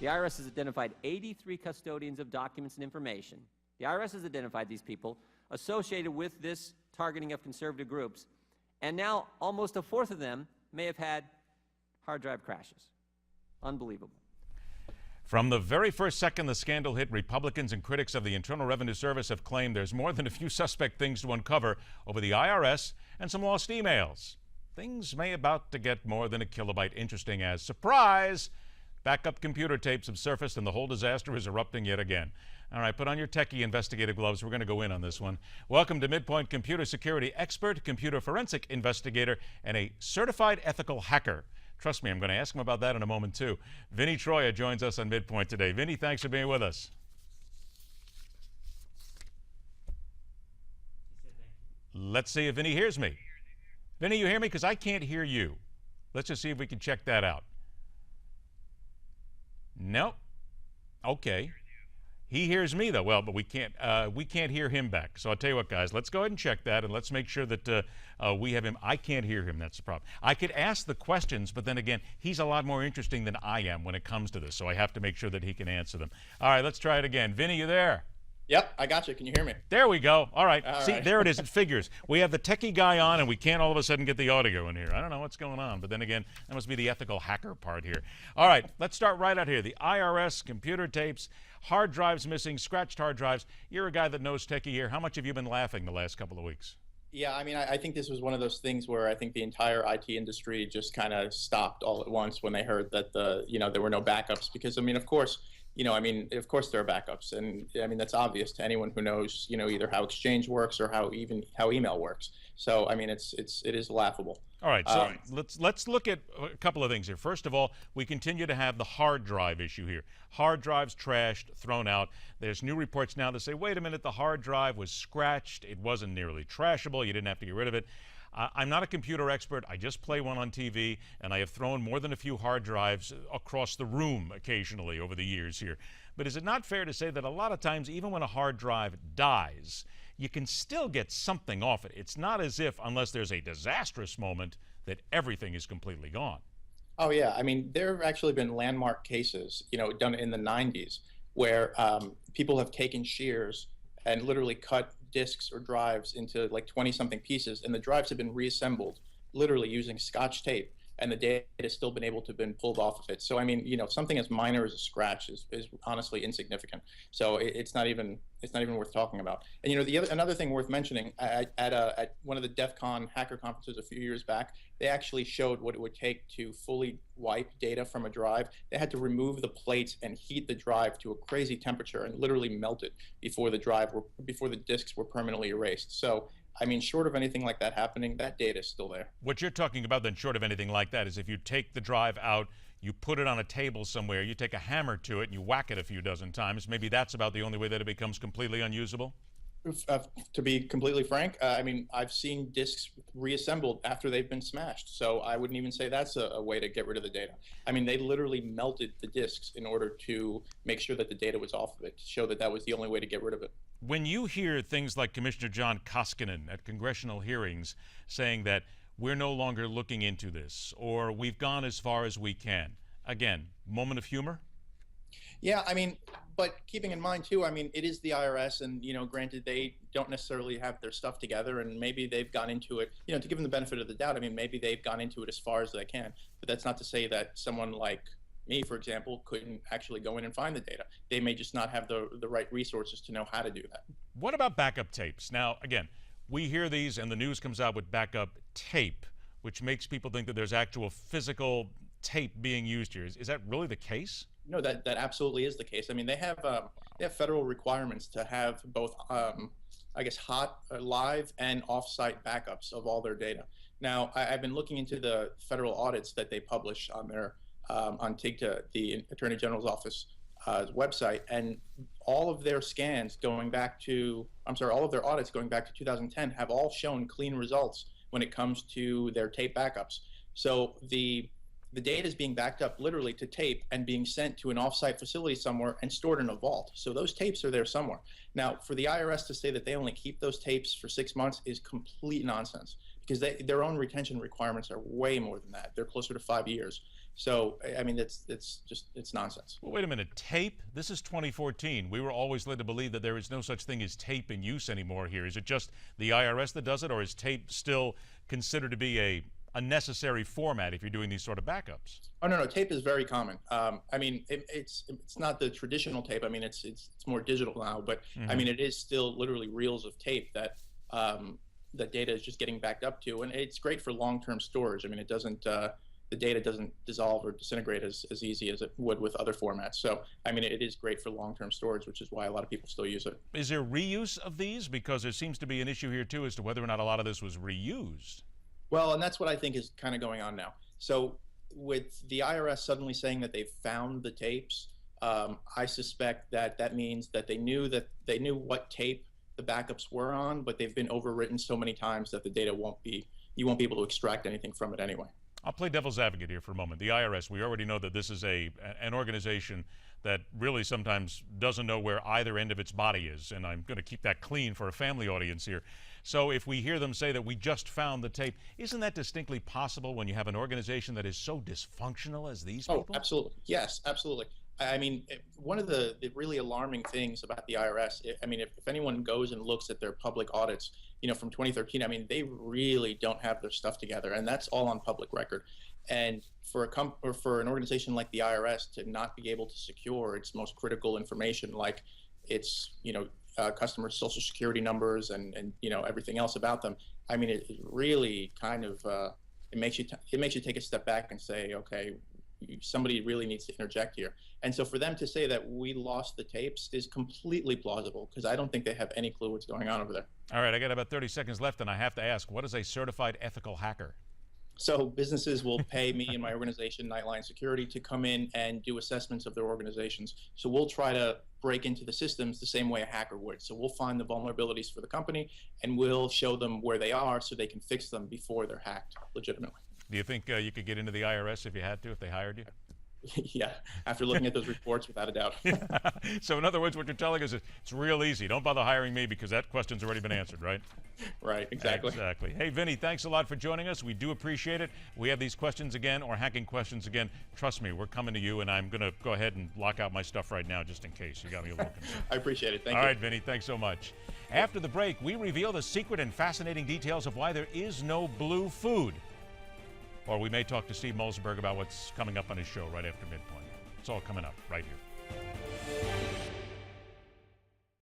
The IRS has identified 83 custodians of documents and information. The IRS has identified these people associated with this targeting of conservative groups, and now almost a fourth of them may have had hard drive crashes. Unbelievable. From the very first second the scandal hit, Republicans and critics of the Internal Revenue Service have claimed there's more than a few suspect things to uncover over the IRS and some lost emails. Things may about to get more than a kilobyte interesting as, surprise, backup computer tapes have surfaced and the whole disaster is erupting yet again. All right, put on your techie investigative gloves. We're going to go in on this one. Welcome to MidPoint computer security expert, computer forensic investigator, and a certified ethical hacker. Trust me, I'm going to ask him about that in a moment, too. Vinny Troia joins us on MidPoint today. Vinny, thanks for being with us. Let's see if Vinny hears me. Vinny, you hear me? Because I can't hear you. Let's just see if we can check that out. Nope. Okay. He hears me, though. Well, but we can't hear him back. So I'll tell you what, guys, let's go ahead and check that, and let's make sure that we have him. I can't hear him. That's the problem. I could ask the questions, but then again, he's a lot more interesting than I am when it comes to this, so I have to make sure that he can answer them. All right, let's try it again. Vinny, you there? Yep, I got you. Can you hear me? There we go. All right. All See, right. there it is. It figures. We have the techie guy on, and we can't all of a sudden get the audio in here. I don't know what's going on, but then again, that must be the ethical hacker part here. All right, let's start right out here. The IRS, computer tapes, hard drives missing, scratched hard drives. You're a guy that knows techie here. How much have you been laughing the last couple of weeks? Yeah, I mean, I think this was one of those things where I think the entire IT industry just kind of stopped all at once when they heard that there were no backups. Because I mean, of course there are backups, and I mean that's obvious to anyone who knows either how Exchange works or how email works. So I mean, it is laughable. All right, so let's look at a couple of things here. First of all, we continue to have the hard drive issue here. Hard drives trashed, thrown out. There's new reports now that say, wait a minute, the hard drive was scratched. It wasn't nearly trashable. You didn't have to get rid of it. I'm not a computer expert. I just play one on TV, and I have thrown more than a few hard drives across the room occasionally over the years here. But is it not fair to say that a lot of times, even when a hard drive dies, you can still get something off it? It's not as if, unless there's a disastrous moment, that everything is completely gone. Oh yeah, I mean there have actually been landmark cases, done in the 90s, where people have taken shears and literally cut disks or drives into like 20-something pieces, and the drives have been reassembled literally using Scotch tape, and the data has still been able to have been pulled off of it. So I mean, something as minor as a scratch is honestly insignificant. So it's not even worth talking about. And another thing worth mentioning, at one of the DEF CON hacker conferences a few years back, they actually showed what it would take to fully wipe data from a drive. They had to remove the plates and heat the drive to a crazy temperature and literally melt it before the disks were permanently erased. So I mean, short of anything like that happening, that data is still there. What you're talking about then, short of anything like that, is if you take the drive out, you put it on a table somewhere, you take a hammer to it, and you whack it a few dozen times. Maybe that's about the only way that it becomes completely unusable? To be completely frank, I mean, I've seen disks reassembled after they've been smashed, so I wouldn't even say that's a way to get rid of the data. I mean, they literally melted the disks in order to make sure that the data was off of it, to show that that was the only way to get rid of it. When you hear things like Commissioner John Koskinen at congressional hearings saying that we're no longer looking into this, or we've gone as far as we can, again, moment of humor? Yeah, I mean, but keeping in mind too, I mean, it is the IRS, and granted, they don't necessarily have their stuff together, and maybe they've gone into it, to give them the benefit of the doubt. I mean, maybe they've gone into it as far as they can, but that's not to say that someone like me, for example, couldn't actually go in and find the data. They may just not have the right resources to know how to do that. What about backup tapes? Now, again, we hear these, and the news comes out with backup tape, which makes people think that there's actual physical tape being used here. Is that really the case? No, that absolutely is the case. I mean, they have federal requirements to have both, I guess, hot, live, and off-site backups of all their data. Now, I've been looking into the federal audits that they publish on their on TIGTA, the Attorney General's office website, and all of their scans going back to, all of their audits going back to 2010 have all shown clean results when it comes to their tape backups. So the data is being backed up literally to tape and being sent to an off-site facility somewhere and stored in a vault. So those tapes are there somewhere. Now, for the IRS to say that they only keep those tapes for 6 months is complete nonsense, because their own retention requirements are way more than that. They're closer to 5 years. So, I mean, it's nonsense. Well, wait a minute. Tape? This is 2014. We were always led to believe that there is no such thing as tape in use anymore here. Is it just the IRS that does it, or is tape still considered to be a necessary format if you're doing these sort of backups? Oh, no, tape is very common. I mean, it's not the traditional tape. I mean, it's more digital now, but I mean, it is still literally reels of tape that the data is just getting backed up to, and it's great for long-term storage. I mean, it doesn't the data doesn't dissolve or disintegrate as easy as it would with other formats. So, I mean, it is great for long-term storage, which is why a lot of people still use it. Is there reuse of these? Because there seems to be an issue here too as to whether or not a lot of this was reused. Well, and that's what I think is kind of going on now. So with the IRS suddenly saying that they've found the tapes, I suspect that means that they knew what tape the backups were on, but they've been overwritten so many times that the data you won't be able to extract anything from it anyway. I'll play devil's advocate here for a moment. The IRS, we already know that this is an organization that really sometimes doesn't know where either end of its body is, and I'm going to keep that clean for a family audience here. So if we hear them say that we just found the tape, isn't that distinctly possible when you have an organization that is so dysfunctional as these people? Oh, absolutely. Yes, absolutely. I mean, one of the really alarming things about the IRS, I mean, if anyone goes and looks at their public audits, from 2013, I mean, they really don't have their stuff together, and that's all on public record. And for an organization like the IRS to not be able to secure its most critical information, like its customers' social security numbers and everything else about them, I mean, it really kind of it makes you take a step back and say, okay, somebody really needs to interject here. And so for them to say that we lost the tapes is completely plausible, because I don't think they have any clue what's going on over there. All right, I got about 30 seconds left, and I have to ask, what is a certified ethical hacker? So businesses will pay me and my organization, Nightline Security, to come in and do assessments of their organizations. So we'll try to break into the systems the same way a hacker would. So we'll find the vulnerabilities for the company, and we'll show them where they are so they can fix them before they're hacked legitimately. Do you think you could get into the IRS if you had to, if they hired you? Yeah, after looking at those reports, without a doubt. So in other words, what you're telling us is it's real easy. Don't bother hiring me because that question's already been answered, right? Right, exactly. Exactly. Hey, Vinny, thanks a lot for joining us. We do appreciate it. We have these questions again, or hacking questions again. Trust me, we're coming to you, and I'm going to go ahead and lock out my stuff right now just in case. You got me a little concerned. I appreciate it. Thank you. All right, Vinny, thanks so much. After the break, we reveal the secret and fascinating details of why there is no blue food. Or we may talk to Steve Molzenberg about what's coming up on his show right after MidPoint. It's all coming up right here.